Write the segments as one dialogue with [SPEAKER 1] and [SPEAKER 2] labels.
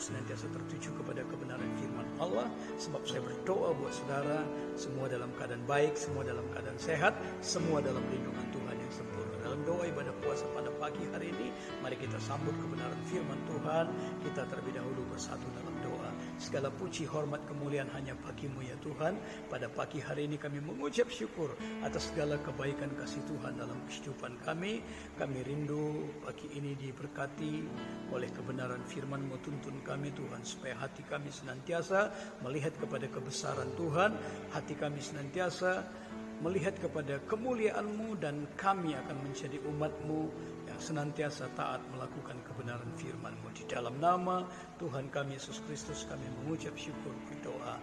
[SPEAKER 1] senantiasa tertuju kepada kebenaran firman Allah. Sebab saya berdoa buat saudara, semua dalam keadaan baik, semua dalam keadaan sehat, semua dalam lindungan Tuhan yang sempurna. Dalam doa ibadah puasa pada pagi hari ini, mari kita sambut kebenaran firman Tuhan. Kita terlebih dahulu bersatu dalam doa. Segala puji, hormat, kemuliaan hanya bagi-Mu ya Tuhan. Pada pagi hari ini kami mengucap syukur atas segala kebaikan kasih Tuhan dalam kehidupan kami. Kami rindu pagi ini diberkati oleh kebenaran firman-Mu. Tuntun kami Tuhan, supaya hati kami senantiasa melihat kepada kebesaran Tuhan. Hati kami senantiasa melihat kepada kemuliaan-Mu, dan kami akan menjadi umat-Mu yang senantiasa taat melakukan kebenaran firman-Mu. Di dalam nama Tuhan kami Yesus Kristus kami mengucap syukur berdoa.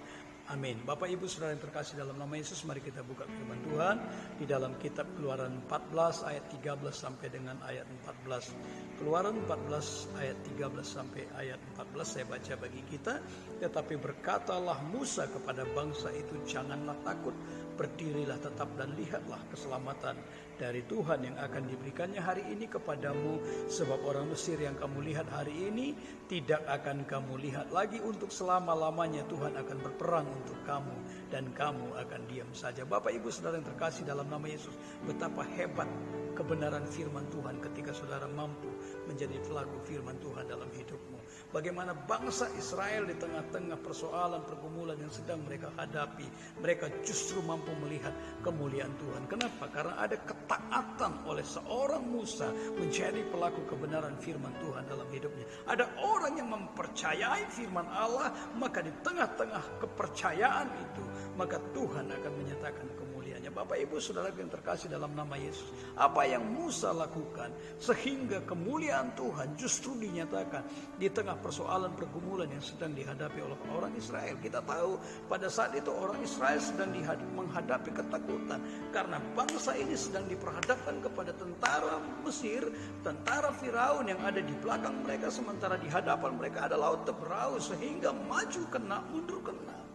[SPEAKER 1] Amin. Bapak Ibu Saudara yang terkasih dalam nama Yesus, mari kita buka firman Tuhan di dalam kitab Keluaran 14 ayat 13 sampai dengan ayat 14. Keluaran 14 ayat 13 sampai ayat 14 saya baca bagi kita. Tetapi berkatalah Musa kepada bangsa itu, janganlah takut, berdirilah tetap dan lihatlah keselamatan dari Tuhan yang akan diberikannya hari ini kepadamu. Sebab orang Mesir yang kamu lihat hari ini tidak akan kamu lihat lagi untuk selama-lamanya. Tuhan akan berperang untuk kamu dan kamu akan diam saja. Bapak Ibu Saudara yang terkasih dalam nama Yesus, betapa hebat kebenaran firman Tuhan ketika saudara mampu menjadi pelaku firman Tuhan dalam hidupmu. Bagaimana bangsa Israel di tengah-tengah persoalan pergumulan yang sedang mereka hadapi, mereka justru mampu melihat kemuliaan Tuhan. Kenapa? Karena ada ketaatan oleh seorang Musa menjadi pelaku kebenaran firman Tuhan dalam hidupnya. Ada orang yang mempercayai firman Allah, maka di tengah-tengah kepercayaan itu, maka Tuhan akan menyatakan kemuliaannya. Bapak Ibu Saudara yang terkasih dalam nama Yesus, apa yang Musa lakukan sehingga kemuliaan Tuhan justru dinyatakan di tengah persoalan pergumulan yang sedang dihadapi oleh orang Israel. Kita tahu pada saat itu orang Israel sedang menghadapi ketakutan karena bangsa ini sedang diperhadapkan kepada tentara Mesir, tentara Firaun yang ada di belakang mereka, sementara di hadapan mereka ada laut Teberau, sehingga maju kena, mundur kena.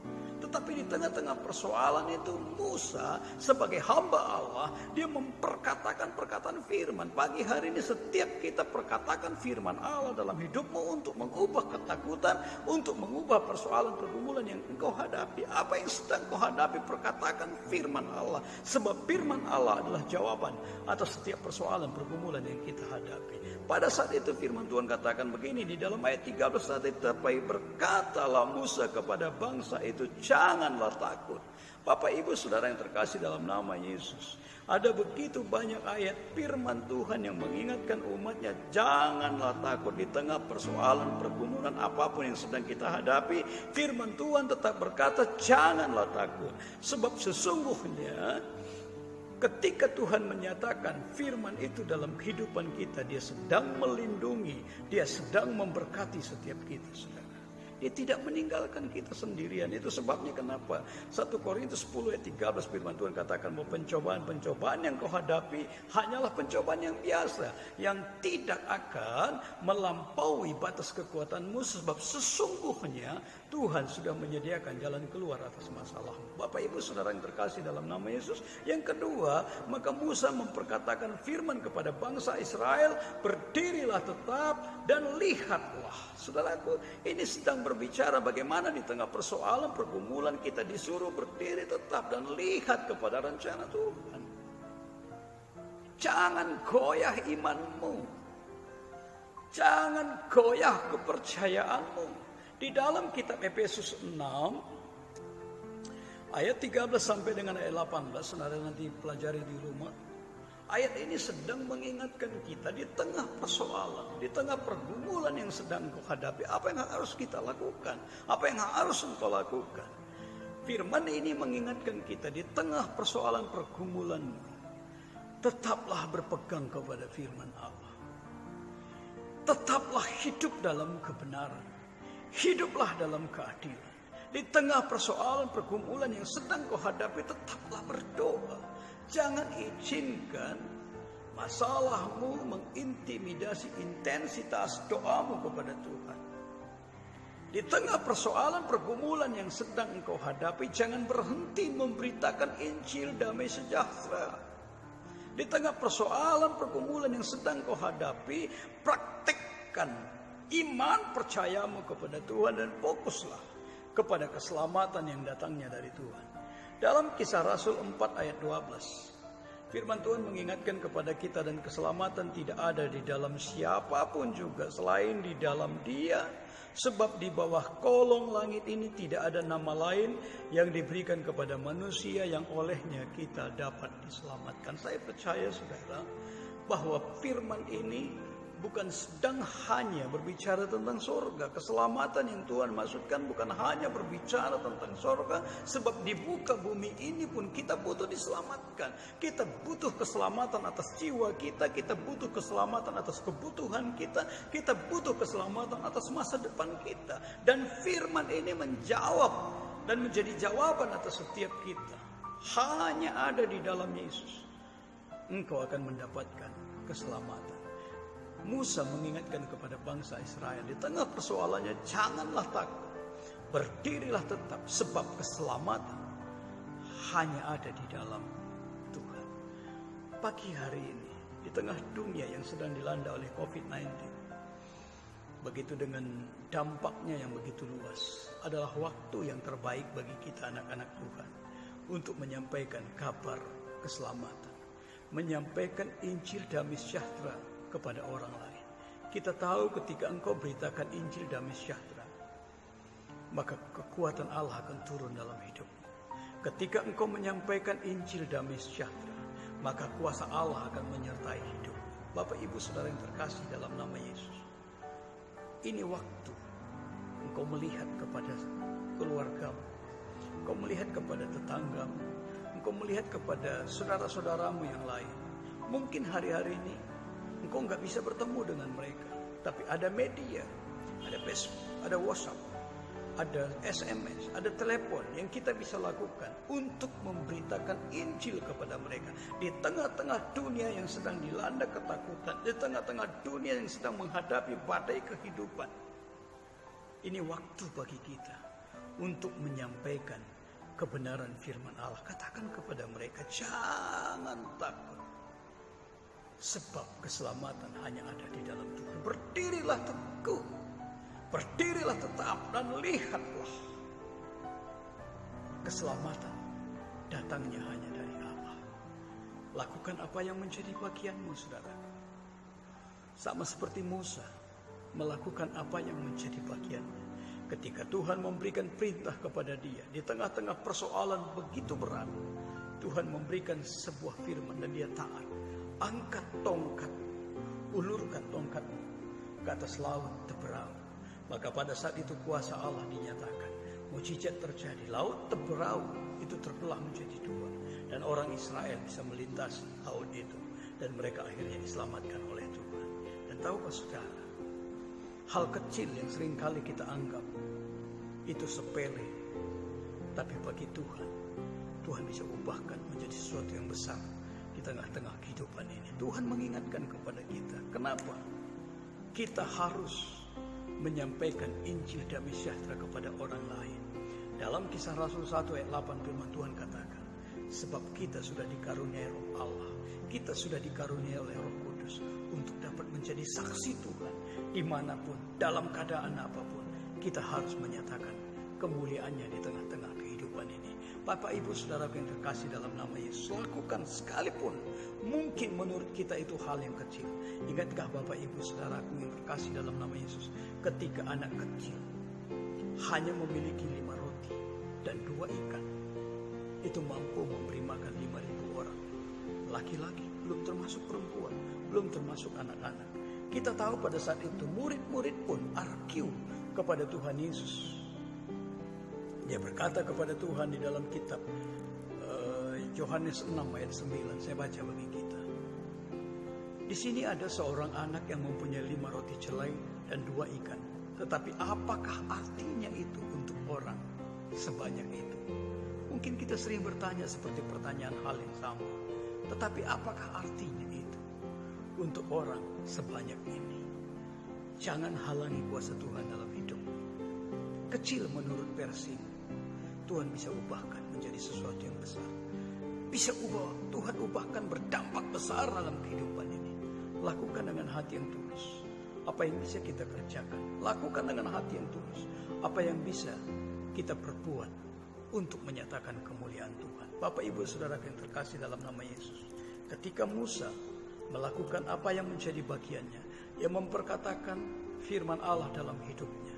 [SPEAKER 1] Tetapi di tengah-tengah persoalan itu, Musa sebagai hamba Allah, dia memperkatakan perkataan firman. Pagi hari ini setiap kita perkatakan firman Allah dalam hidupmu untuk mengubah ketakutan, untuk mengubah persoalan pergumulan yang engkau hadapi. Apa yang sedang kau hadapi, perkatakan firman Allah. Sebab firman Allah adalah jawaban atas setiap persoalan pergumulan yang kita hadapi. Pada saat itu firman Tuhan katakan begini di dalam ayat 13 saat itu, tapi berkatalah Musa kepada bangsa itu, janganlah takut. Bapak Ibu Saudara yang terkasih dalam nama Yesus, ada begitu banyak ayat firman Tuhan yang mengingatkan umatnya, janganlah takut di tengah persoalan pergumulan apapun yang sedang kita hadapi. Firman Tuhan tetap berkata, janganlah takut. Sebab sesungguhnya ketika Tuhan menyatakan firman itu dalam kehidupan kita, dia sedang melindungi, dia sedang memberkati setiap kita, saudara. Dia tidak meninggalkan kita sendirian. Itu sebabnya kenapa 1 Korintus 10 ayat 13 firman Tuhan katakan bahwa pencobaan-pencobaan yang kau hadapi hanyalah pencobaan yang biasa, yang tidak akan melampaui batas kekuatanmu, sebab sesungguhnya Tuhan sudah menyediakan jalan keluar atas masalahmu. Bapak Ibu Saudara yang terkasih dalam nama Yesus. Yang kedua, maka Musa memperkatakan firman kepada bangsa Israel, berdirilah tetap dan lihatlah. Saudaraku, ini sedang berbicara bagaimana di tengah persoalan pergumulan kita disuruh berdiri tetap dan lihat kepada rencana Tuhan. Jangan goyah imanmu, jangan goyah kepercayaanmu. Di dalam kitab Efesus 6 ayat 13 sampai dengan ayat 18, saudara nanti pelajari di rumah. Ayat ini sedang mengingatkan kita di tengah persoalan, di tengah pergumulan yang sedang kau hadapi, apa yang harus kita lakukan, apa yang harus engkau lakukan. Firman ini mengingatkan kita di tengah persoalan pergumulan, tetaplah berpegang kepada firman Allah. Tetaplah hidup dalam kebenaran, hiduplah dalam keadilan. Di tengah persoalan pergumulan yang sedang kau hadapi, tetaplah berdoa. Jangan izinkan masalahmu mengintimidasi intensitas doamu kepada Tuhan. Di tengah persoalan pergumulan yang sedang engkau hadapi, jangan berhenti memberitakan Injil damai sejahtera. Di tengah persoalan pergumulan yang sedang kau hadapi, praktekkan iman percayamu kepada Tuhan dan fokuslah kepada keselamatan yang datangnya dari Tuhan. Dalam Kisah Rasul 4 ayat 12, firman Tuhan mengingatkan kepada kita, dan keselamatan tidak ada di dalam siapapun juga selain di dalam Dia. Sebab di bawah kolong langit ini tidak ada nama lain yang diberikan kepada manusia yang olehnya kita dapat diselamatkan. Saya percaya saudara bahwa firman ini bukan sedang hanya berbicara tentang sorga. Keselamatan yang Tuhan maksudkan bukan hanya berbicara tentang sorga. Sebab di muka bumi ini pun kita butuh diselamatkan. Kita butuh keselamatan atas jiwa kita. Kita butuh keselamatan atas kebutuhan kita. Kita butuh keselamatan atas masa depan kita. Dan firman ini menjawab dan menjadi jawaban atas setiap kita. Hanya ada di dalam Yesus engkau akan mendapatkan keselamatan. Musa mengingatkan kepada bangsa Israel di tengah persoalannya, janganlah takut, berdirilah tetap, sebab keselamatan hanya ada di dalam Tuhan. Pagi hari ini, di tengah dunia yang sedang dilanda oleh COVID-19, begitu dengan dampaknya yang begitu luas, adalah waktu yang terbaik bagi kita anak-anak Tuhan untuk menyampaikan kabar keselamatan, menyampaikan Injil damai sejahtera kepada orang lain. Kita tahu ketika engkau beritakan Injil damai sejahtera, maka kekuatan Allah akan turun dalam hidupmu. Ketika engkau menyampaikan Injil damai sejahtera, maka kuasa Allah akan menyertai hidupmu. Bapak Ibu Saudara yang terkasih dalam nama Yesus, ini waktu engkau melihat kepada keluargamu, engkau melihat kepada tetanggamu, engkau melihat kepada saudara-saudaramu yang lain. Mungkin hari-hari ini engkau nggak bisa bertemu dengan mereka, tapi ada media, ada Facebook, ada WhatsApp, ada SMS, ada telepon yang kita bisa lakukan untuk memberitakan Injil kepada mereka. Di tengah-tengah dunia yang sedang dilanda ketakutan, di tengah-tengah dunia yang sedang menghadapi badai kehidupan, ini waktu bagi kita untuk menyampaikan kebenaran firman Allah. Katakan kepada mereka, jangan takut, sebab keselamatan hanya ada di dalam Tuhan. Berdirilah teguh, berdirilah tetap, dan lihatlah keselamatan datangnya hanya dari Allah. Lakukan apa yang menjadi bagianmu, saudara. Sama seperti Musa melakukan apa yang menjadi bagiannya. Ketika Tuhan memberikan perintah kepada dia di tengah-tengah persoalan begitu berat, Tuhan memberikan sebuah firman dan dia taat. Angkat tongkat, ulurkan tongkatmu ke atas laut Teberau. Maka pada saat itu kuasa Allah dinyatakan. Mujizat terjadi, laut Teberau itu terbelah menjadi dua, dan orang Israel bisa melintasi laut itu, dan mereka akhirnya diselamatkan oleh Tuhan. Dan tahukah saudara, hal kecil yang seringkali kita anggap itu sepele, tapi bagi Tuhan, Tuhan bisa ubahkan menjadi sesuatu yang besar di tengah-tengah kehidupan ini. Tuhan mengingatkan kepada kita, kenapa kita harus menyampaikan Injil damai sejahtera kepada orang lain. Dalam Kisah Rasul 1 ayat 8 firman Tuhan katakan, sebab kita sudah dikaruniai Roh Allah, kita sudah dikaruniai oleh Roh Kudus untuk dapat menjadi saksi Tuhan dimanapun, dalam keadaan apapun. Kita harus menyatakan kemuliaannya di tengah-tengah kehidupan ini. Bapak Ibu Saudara yang terkasih dalam nama Yesus, lakukan sekalipun mungkin menurut kita itu hal yang kecil. Ingatkah Bapak Ibu Saudaraku yang terkasih dalam nama Yesus, ketika anak kecil hanya memiliki 5 roti dan 2 ikan, itu mampu memberi makan 5.000 orang. Laki-laki, belum termasuk perempuan, belum termasuk anak-anak. Kita tahu pada saat itu murid-murid pun argue kepada Tuhan Yesus. Dia berkata kepada Tuhan di dalam kitab Yohanes 6 ayat 9. Saya baca bagi kita. Di sini ada seorang anak yang mempunyai 5 roti celai dan 2 ikan. Tetapi apakah artinya itu untuk orang sebanyak itu? Mungkin kita sering bertanya seperti pertanyaan hal yang sama. Tetapi apakah artinya itu untuk orang sebanyak ini? Jangan halangi kuasa Tuhan dalam hidup. Kecil menurut versi, Tuhan bisa ubahkan menjadi sesuatu yang besar. Bisa Tuhan ubahkan berdampak besar dalam kehidupan ini. Lakukan dengan hati yang tulus. Apa yang bisa kita kerjakan? Lakukan dengan hati yang tulus. Apa yang bisa kita perbuat untuk menyatakan kemuliaan Tuhan. Bapak, Ibu, Saudara yang terkasih dalam nama Yesus. Ketika Musa melakukan apa yang menjadi bagiannya, ia memperkatakan firman Allah dalam hidupnya.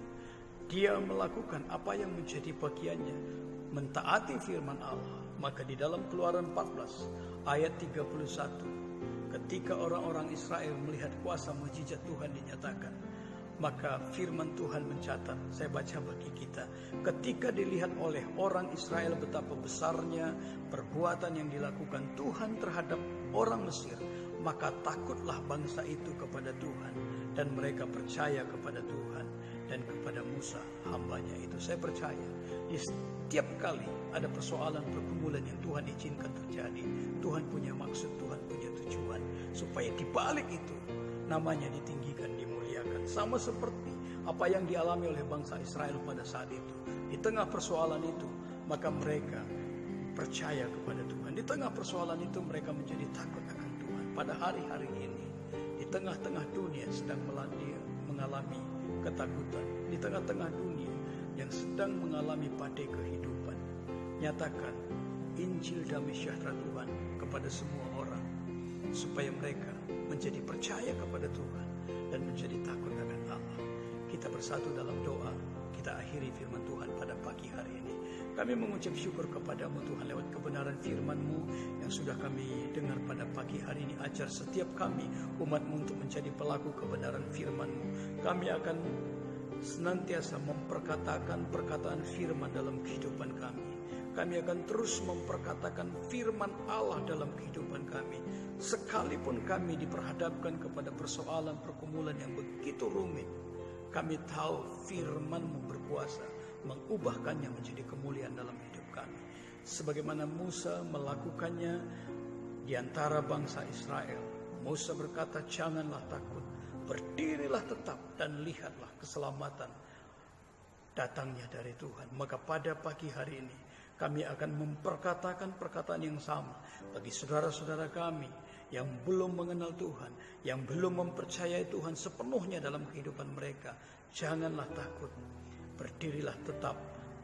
[SPEAKER 1] Dia melakukan apa yang menjadi bagiannya, mentaati firman Allah. Maka di dalam Keluaran 14 ayat 31, ketika orang-orang Israel melihat kuasa mujizat Tuhan dinyatakan, maka firman Tuhan mencatat, saya baca bagi kita, ketika dilihat oleh orang Israel betapa besarnya perbuatan yang dilakukan Tuhan terhadap orang Mesir, maka takutlah bangsa itu kepada Tuhan, dan mereka percaya kepada Tuhan dan kepada Musa hambanya itu. Saya percaya di setiap kali ada persoalan pergumulan yang Tuhan izinkan terjadi, Tuhan punya maksud, Tuhan punya tujuan, supaya di balik itu namanya ditinggikan, dimuliakan. Sama seperti apa yang dialami oleh bangsa Israel pada saat itu. Di tengah persoalan itu, maka mereka percaya kepada Tuhan. Di tengah persoalan itu mereka menjadi takut akan Tuhan. Pada hari-hari ini, di tengah-tengah dunia sedang mengalami ketakutan, di tengah-tengah dunia yang sedang mengalami badai kehidupan, nyatakan Injil damai sejahtera Tuhan kepada semua orang, supaya mereka menjadi percaya kepada Tuhan dan menjadi takut akan Allah. Kita bersatu dalam doa, kita akhiri firman Tuhan pada pagi hari ini. Kami mengucap syukur kepadamu Tuhan lewat kebenaran firman-Mu yang sudah kami dengar pada pagi hari ini. Ajar setiap kami umat-Mu untuk menjadi pelaku kebenaran firman-Mu. Kami akan senantiasa memperkatakan perkataan firman dalam kehidupan kami. Kami akan terus memperkatakan firman Allah dalam kehidupan kami. Sekalipun kami diperhadapkan kepada persoalan pergumulan yang begitu rumit, kami tahu firman-Mu berkuasa mengubahkannya menjadi kemuliaan dalam hidup kami. Sebagaimana Musa melakukannya di antara bangsa Israel. Musa berkata, janganlah takut, berdirilah tetap dan lihatlah keselamatan datangnya dari Tuhan. Maka pada pagi hari ini kami akan memperkatakan perkataan yang sama bagi saudara-saudara kami yang belum mengenal Tuhan, yang belum mempercayai Tuhan sepenuhnya dalam kehidupan mereka. Janganlah takut, berdirilah tetap,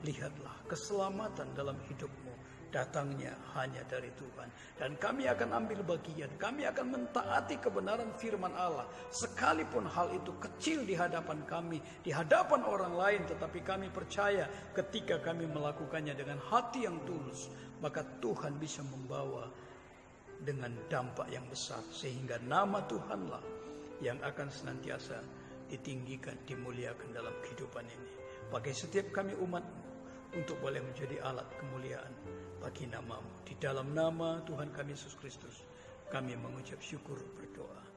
[SPEAKER 1] lihatlah keselamatan dalam hidupmu datangnya hanya dari Tuhan. Dan kami akan ambil bagian, kami akan mentaati kebenaran firman Allah, sekalipun hal itu kecil di hadapan kami, di hadapan orang lain, tetapi kami percaya ketika kami melakukannya dengan hati yang tulus, maka Tuhan bisa membawa dengan dampak yang besar, sehingga nama Tuhanlah yang akan senantiasa ditinggikan, dimuliakan dalam kehidupan ini. Pakai setiap kami umat-Mu untuk boleh menjadi alat kemuliaan bagi nama-Mu. Di dalam nama Tuhan kami Yesus Kristus, kami mengucap syukur berdoa.